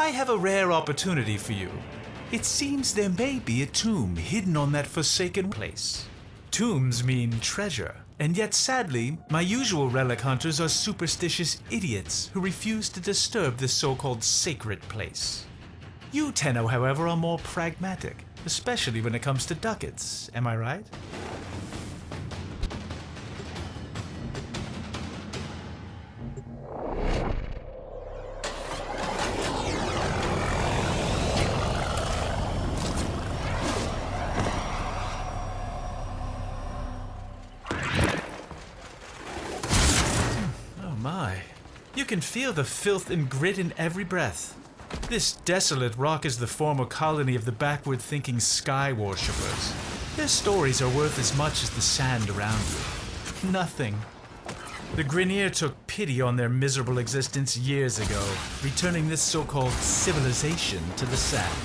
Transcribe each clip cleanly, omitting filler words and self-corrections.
I have a rare opportunity for you. It seems there may be a tomb hidden on that forsaken place. Tombs mean treasure, and yet sadly, my usual relic hunters are superstitious idiots who refuse to disturb this so-called sacred place. You, Tenno, however, are more pragmatic, especially when it comes to ducats, am I right? You can feel the filth and grit in every breath. This desolate rock is the former colony of the backward-thinking sky worshippers. Their stories are worth as much as the sand around you. Nothing. The Grineer took pity on their miserable existence years ago, returning this so-called civilization to the sand.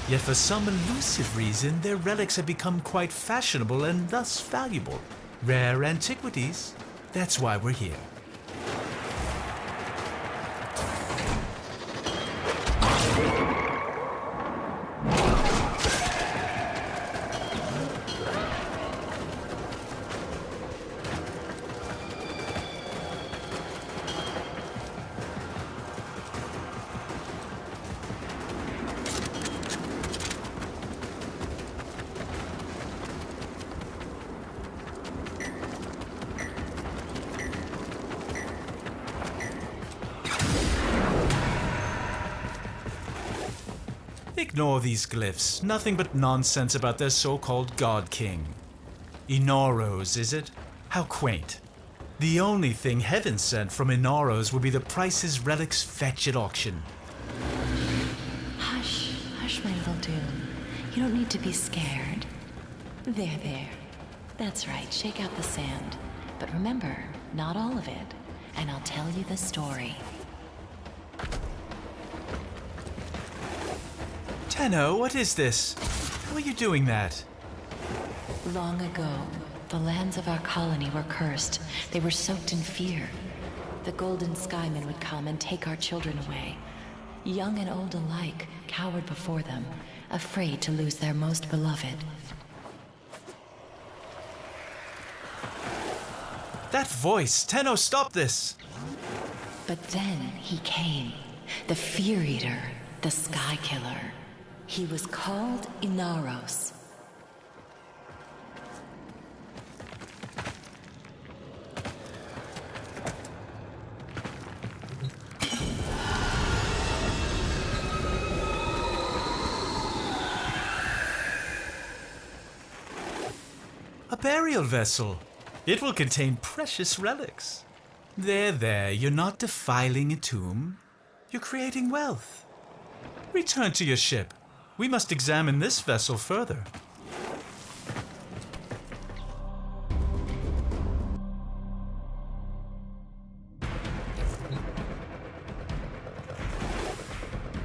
Yet for some elusive reason, their relics have become quite fashionable and thus valuable. Rare antiquities. That's why we're here. Ignore these glyphs. Nothing but nonsense about their so-called God King. Inaros, is it? How quaint. The only thing heaven sent from Inaros would be the prices relics fetch at auction. Hush, hush, my little Doom. You don't need to be scared. There. That's right, shake out the sand. But remember, not all of it. And I'll tell you the story. Tenno, what is this? How are you doing that? Long ago, the lands of our colony were cursed. They were soaked in fear. The Golden Skymen would come and take our children away. Young and old alike cowered before them, afraid to lose their most beloved. That voice! Tenno, stop this! But then he came. The Fear Eater, the Sky Killer. He was called Inaros. A burial vessel. It will contain precious relics. There, you're not defiling a tomb. You're creating wealth. Return to your ship. We must examine this vessel further.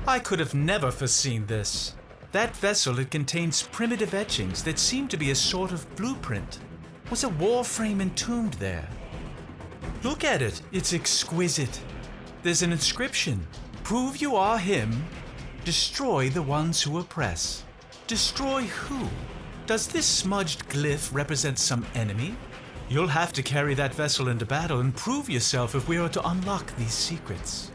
I could have never foreseen this. That vessel, it contains primitive etchings that seem to be a sort of blueprint. Was a warframe entombed there? Look at it. It's exquisite. There's an inscription. Prove you are him. Destroy the ones who oppress. Destroy who? Does this smudged glyph represent some enemy? You'll have to carry that vessel into battle and prove yourself if we are to unlock these secrets.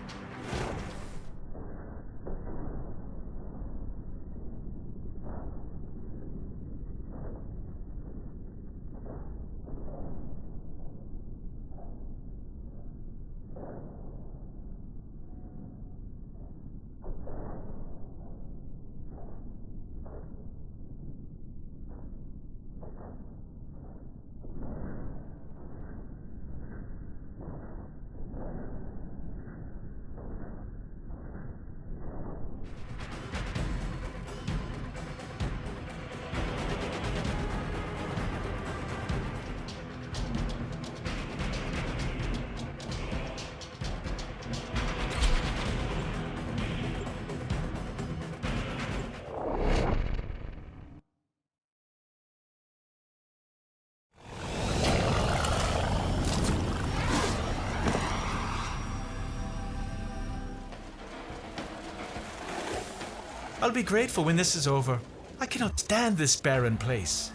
I'll be grateful when this is over. I cannot stand this barren place.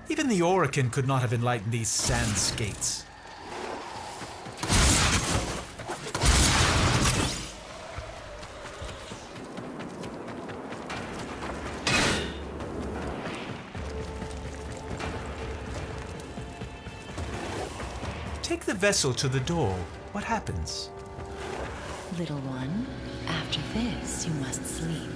Even the Orakin could not have enlightened these sand skates. Take the vessel to the door. What happens? Little one, after this you must sleep.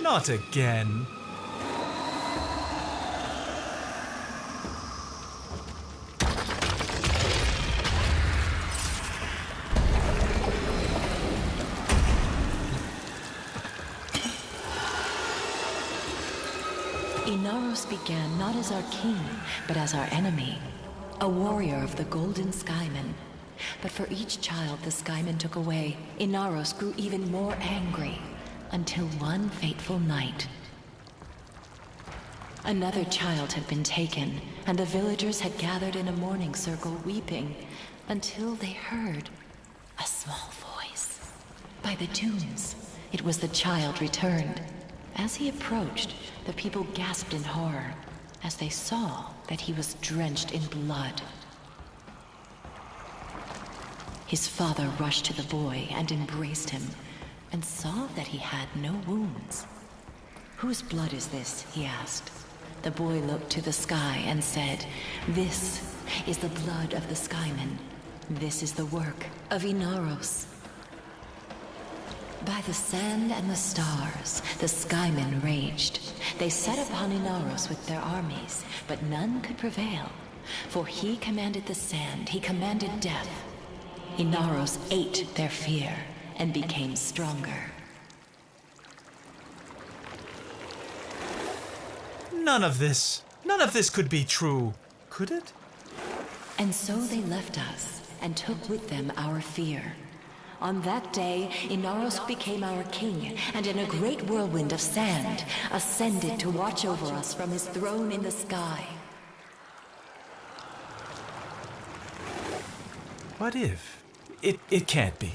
Not again. Inaros began not as our king, but as our enemy. A warrior of the Golden Skymen. But for each child the Skymen took away, Inaros grew even more angry. Until one fateful night. Another child had been taken, and the villagers had gathered in a mourning circle weeping, until they heard a small voice. By the dunes, it was the child returned. As he approached, the people gasped in horror, as they saw that he was drenched in blood. His father rushed to the boy and embraced him, and saw that he had no wounds. "Whose blood is this?" he asked. The boy looked to the sky and said, "This is the blood of the Skymen. This is the work of Inaros." By the sand and the stars, the Skymen raged. They set upon Inaros with their armies, but none could prevail. For he commanded the sand, he commanded death. Inaros ate their fear and became stronger. None of this could be true, could it? And so they left us and took with them our fear. On that day, Inaros became our king, and in a great whirlwind of sand, ascended to watch over us from his throne in the sky. What if? It can't be.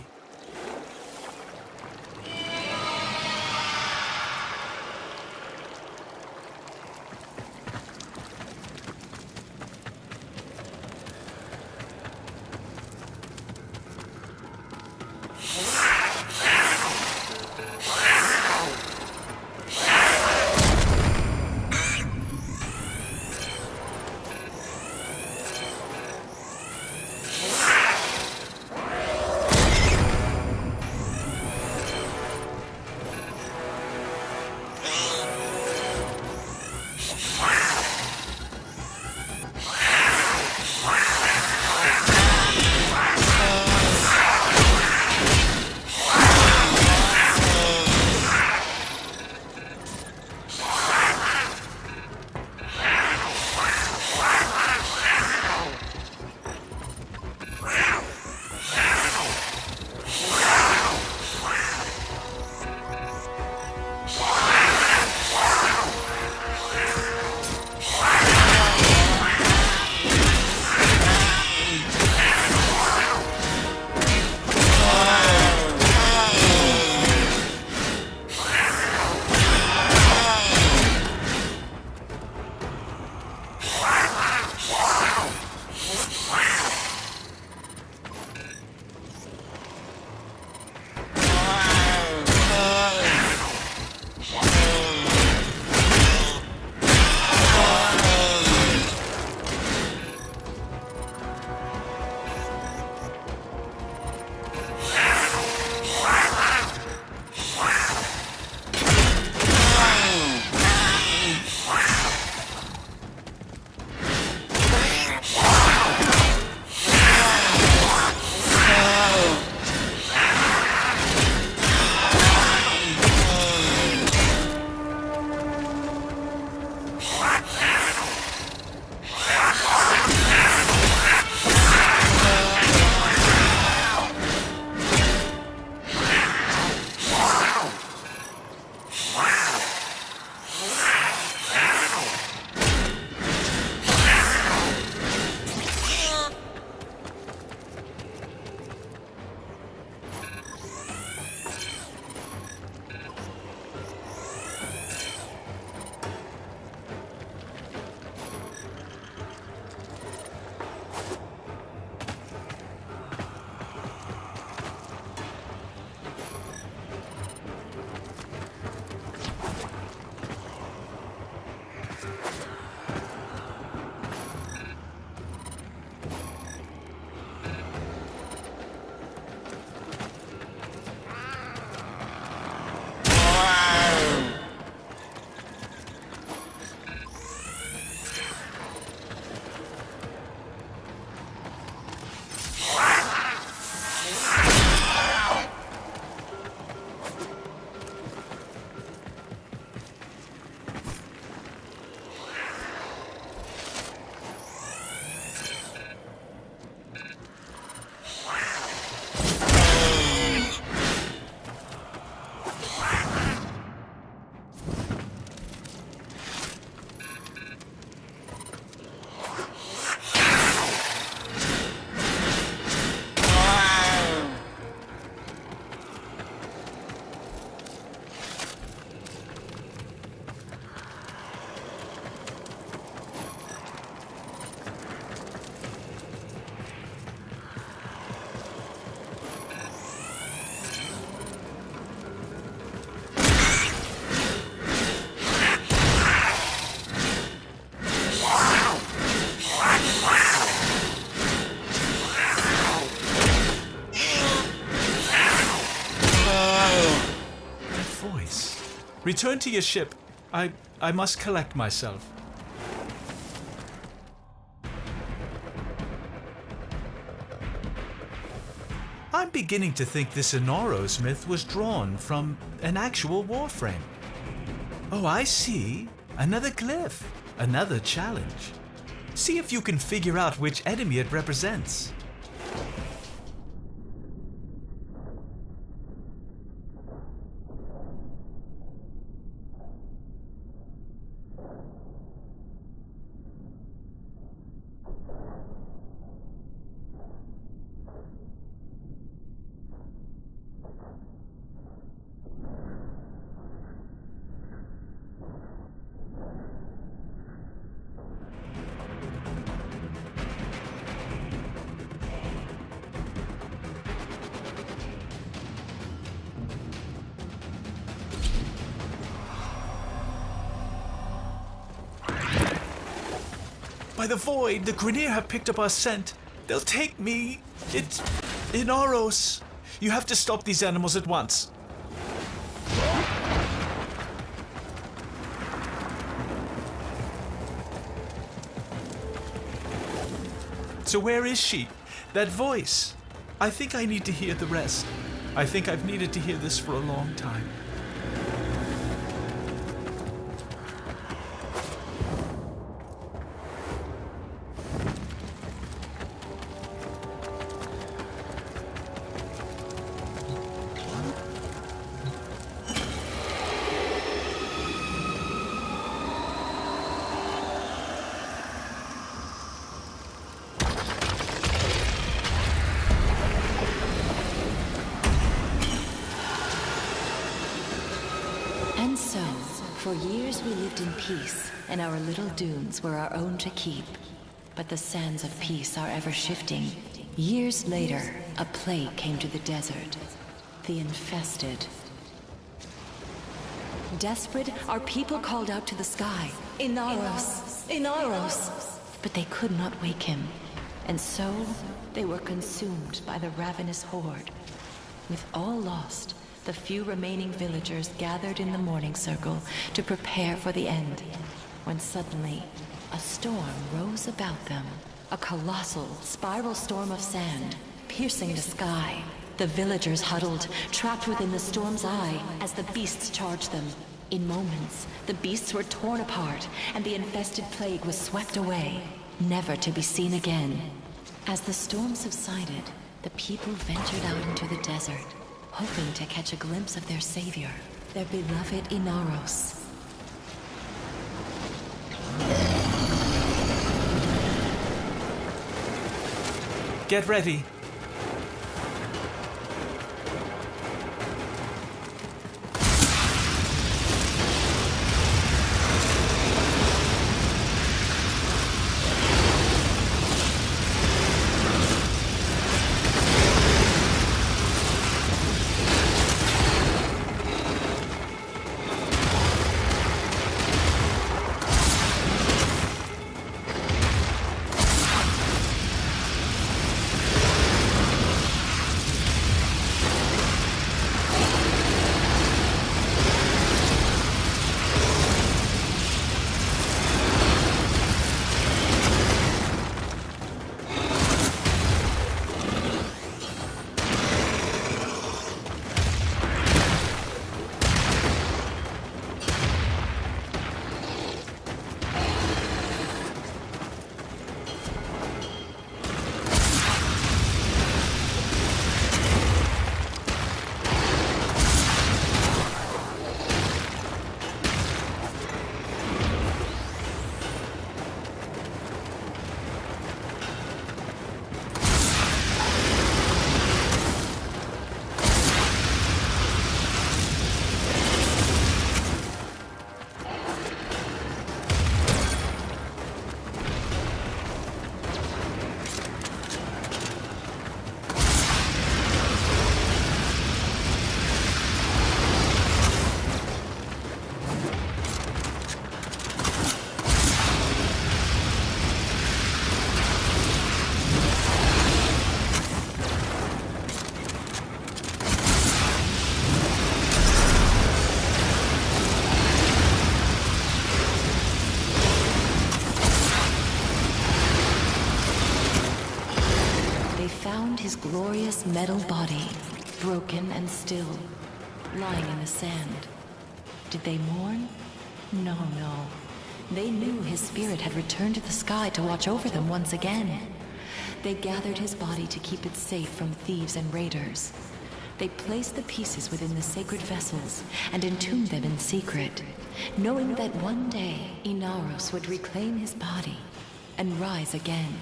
Return to your ship. I must collect myself. I'm beginning to think this Inaros myth was drawn from an actual Warframe. Oh, I see. Another glyph. Another challenge. See if you can figure out which enemy it represents. By the void, the Grineer have picked up our scent. They'll take me. It's Inaros. You have to stop these animals at once. So where is she? That voice. I think I need to hear the rest. I think I've needed to hear this for a long time. For years we lived in peace, and our little dunes were our own to keep. But the sands of peace are ever shifting. Years later, a plague came to the desert. The infested. Desperate, our people called out to the sky, Inaros! Inaros! But they could not wake him. And so, they were consumed by the ravenous horde. With all lost, the few remaining villagers gathered in the morning circle to prepare for the end, when suddenly, a storm rose about them. A colossal, spiral storm of sand, piercing the sky. The villagers huddled, trapped within the storm's eye, as the beasts charged them. In moments, the beasts were torn apart, and the infested plague was swept away, never to be seen again. As the storm subsided, the people ventured out into the desert, hoping to catch a glimpse of their savior, their beloved Inaros. Get ready. lifeless metal body, broken and still, lying in the sand. Did they mourn? No. They knew his spirit had returned to the sky to watch over them once again. They gathered his body to keep it safe from thieves and raiders. They placed the pieces within the sacred vessels and entombed them in secret, knowing that one day Inaros would reclaim his body and rise again.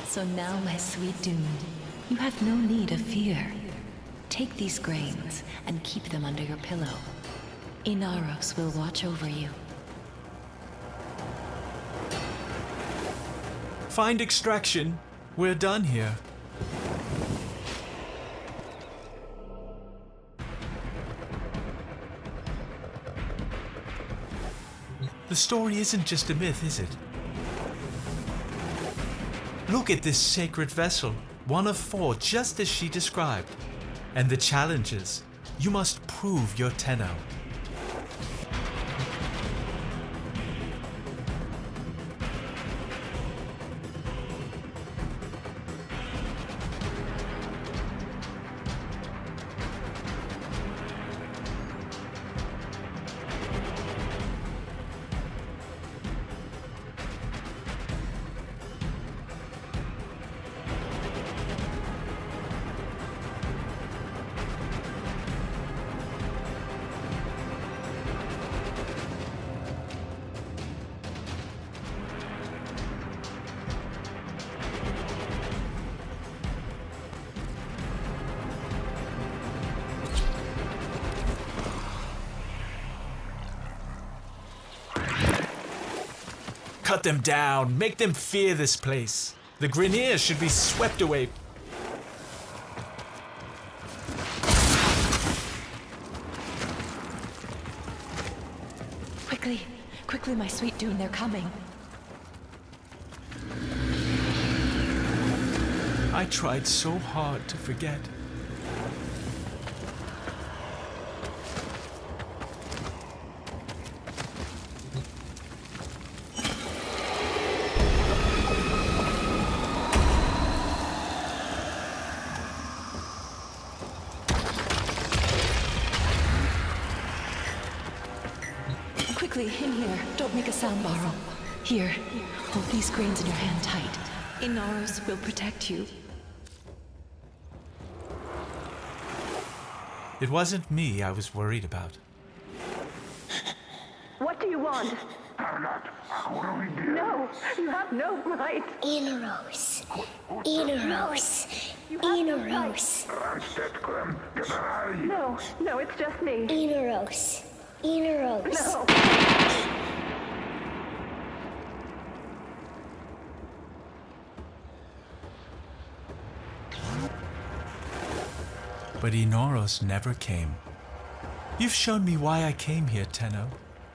So now, my sweet Dune, you have no need of fear. Take these grains and keep them under your pillow. Inaros will watch over you. Find extraction. We're done here. The story isn't just a myth, is it? Look at this sacred vessel, one of 4, just as she described. And the challenges. You must prove your Tenno. Cut them down. Make them fear this place. The Grineers should be swept away. Quickly, my sweet Dune, they're coming. I tried so hard to forget. Quickly, in here. Don't make a sound, Baro. Here, hold these grains in your hand tight. Inaros will protect you. It wasn't me I was worried about. What do you want? What do we do? No, you have no right. Inaros. No, it's just me. Inaros. No. But Inaros never came. You've shown me why I came here, Tenno.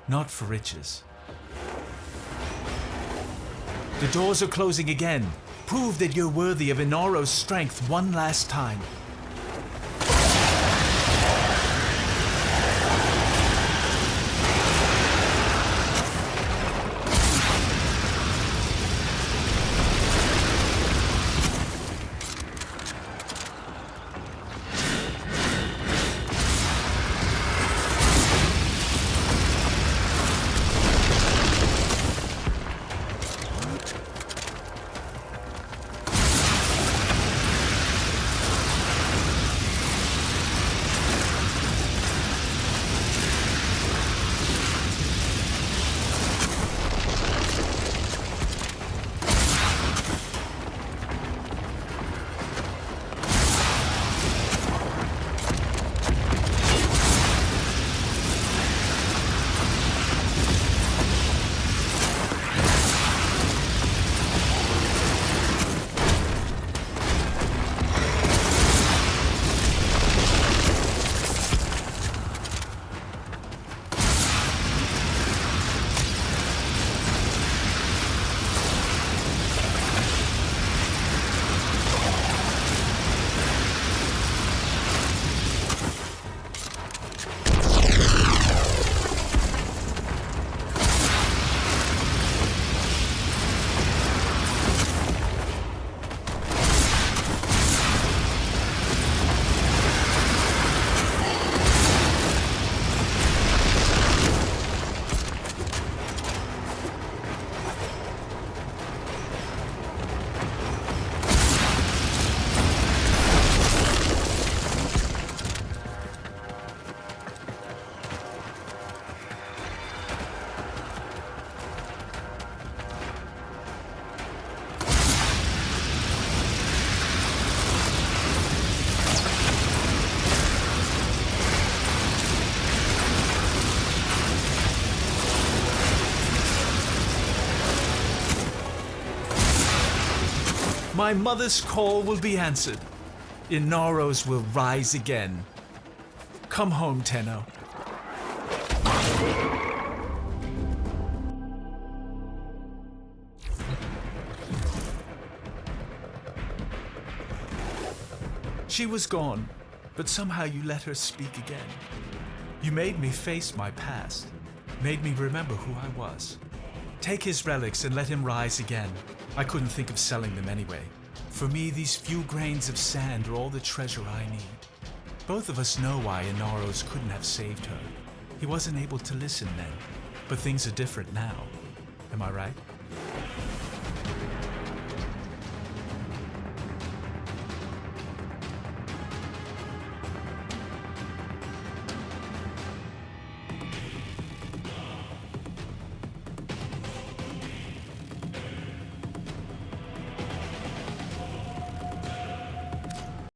Not for riches. The doors are closing again. Prove that you're worthy of Inaros' strength one last time. my mother's call will be answered. Inaros will rise again. Come home, Tenno. She was gone, but somehow you let her speak again. You made me face my past, made me remember who I was. Take his relics and let him rise again. I couldn't think of selling them anyway. For me, these few grains of sand are all the treasure I need. Both of us know why Inaros couldn't have saved her. He wasn't able to listen then, but things are different now. Am I right?